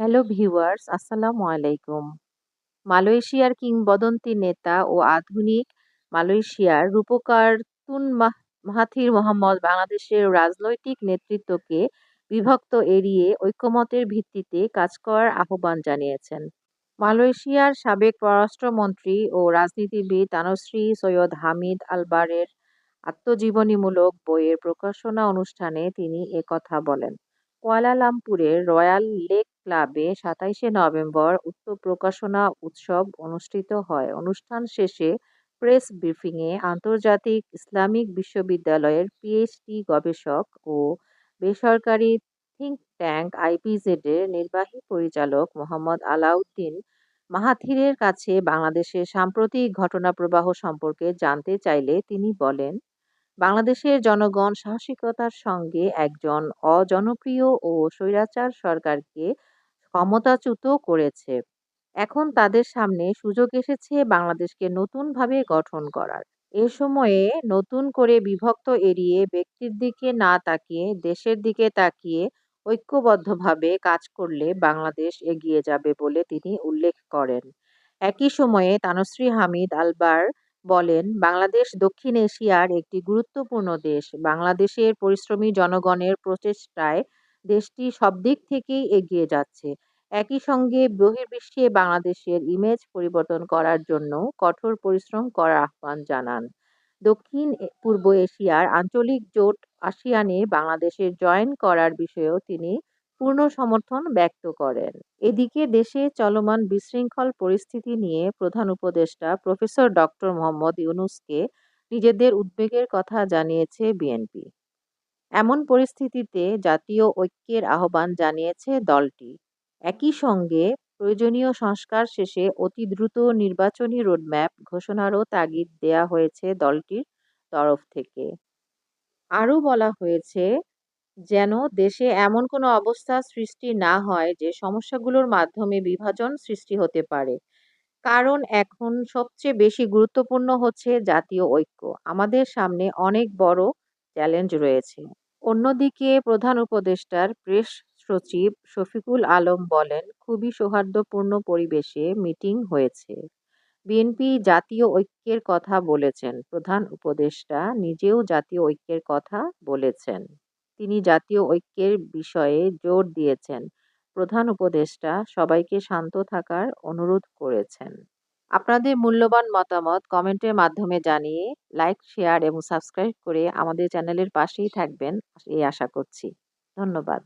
Hello viewers, আসসালামু আলাইকুম। মালয়েশিয়ার কিংবদন্তি নেতা ও আধুনিক মালয়েশিয়ার রূপকার তুন মাহাথির মোহাম্মদ বাংলাদেশের রাজনৈতিক নেতৃত্বকে বিভক্ত এড়িয়ে ঐকমত্যের ভিত্তিতে কাজ করার আহ্বান জানিয়েছেন। মালয়েশিয়ার সাবেক পররাষ্ট্রমন্ত্রী ও রাজনীতিবিদ তানশ্রী সৈয়দ হামিদ আলবারের আত্মজীবনীমূলক বইয়ের প্রকাশনা অনুষ্ঠানে তিনি একথা বলেন। কুয়ালালামপুরের রয়্যাল লেক ক্লাবে ২৭শে নভেম্বর প্রকাশনা উৎসব অনুষ্ঠিত হয়। অনুষ্ঠান শেষে প্রেস ব্রিফিংয়ে আন্তর্জাতিক ইসলামিক বিশ্ববিদ্যালয়ের পিএইচডি গবেষক ও বেসরকারি থিংক ট্যাঙ্ক আইপিজেড এর নির্বাহী পরিচালক মোহাম্মদ আলাউদ্দিন মাহাথিরের কাছে বাংলাদেশের সাম্প্রতিক ঘটনাপ্রবাহ সম্পর্কে জানতে চাইলে তিনি বলেন, বাংলাদেশের জনগণ সাহসিকতার সঙ্গে একজন অজনপ্রিয় ও স্বৈরাচার সরকারকে ক্ষমতাচ্যুত করেছে। এখন তাদের সামনে সুযোগ এসেছে বাংলাদেশকে নতুনভাবে গঠন করার। এ সময়ে নতুন করে বিভক্ত এড়িয়ে ব্যক্তির দিকে না তাকিয়ে দেশের দিকে তাকিয়ে ঐক্যবদ্ধভাবে কাজ করলে বাংলাদেশ এগিয়ে যাবে বলে তিনি উল্লেখ করেন। একই সময়ে তানশ্রী হামিদ আলবার বলেন, বাংলাদেশ দক্ষিণ এশিয়ার একটি গুরুত্বপূর্ণ দেশ। বাংলাদেশের পরিশ্রমী জনগণের প্রচেষ্টায় দেশটি সব দিক থেকেই এগিয়ে যাচ্ছে। একই সঙ্গে বহির্বিশ্বে বাংলাদেশের ইমেজ পরিবর্তন করার জন্য কঠোর পরিশ্রম করার আহ্বান জানান। পূর্ব এশিয়ার আঞ্চলিক জোট আসিয়ানে বাংলাদেশের জয়েন করার বিষয়েও তিনি পূর্ণ সমর্থন ব্যক্ত করেন। এদিকে দেশে চলমান বিশৃঙ্খল পরিস্থিতি নিয়ে প্রধান উপদেষ্টা প্রফেসর ডক্টর মোহাম্মদ ইউনূসকে নিজেদের উদ্বেগের কথা জানিয়েছে বিএনপি। এমন পরিস্থিতিতে জাতীয় ঐক্যের আহ্বান জানিয়েছে দলটি। একই সঙ্গে প্রয়োজনীয় সংস্কার শেষে অতি দ্রুত নির্বাচনী রোডম্যাপ ঘোষণারও তাগিদ দেয়া হয়েছে দলটির তরফ থেকে। আরও বলা হয়েছে, যেন দেশে এমন কোনো অবস্থা সৃষ্টি না হয় যে সমস্যাগুলোর মাধ্যমে বিভাজন সৃষ্টি হতে পারে। কারণ এখন সবচেয়ে বেশি গুরুত্বপূর্ণ হচ্ছে জাতীয় ঐক্য। আমাদের সামনে অনেক বড় চ্যালেঞ্জ রয়েছে। অন্যদিকে প্রধান উপদেষ্টার প্রেস সচিব শফিকুল আলম বলেন, খুবই সৌহার্দ্যপূর্ণ পরিবেশে মিটিং হয়েছে। বিএনপি জাতীয় ঐক্যের কথা বলেছেন। প্রধান উপদেষ্টা নিজেও জাতীয় ঐক্যের কথা বলেছেন। তিনি জাতীয় ঐক্যের বিষয়ে জোর দিয়েছেন। প্রধান উপদেষ্টা সবাইকে শান্ত থাকার অনুরোধ করেছেন। আপনাদের মূল্যবান মতামত কমেন্টের মাধ্যমে জানিয়ে লাইক, শেয়ার এবং সাবস্ক্রাইব করে আমাদের চ্যানেলের পাশেই থাকবেন এই আশা করছি। ধন্যবাদ।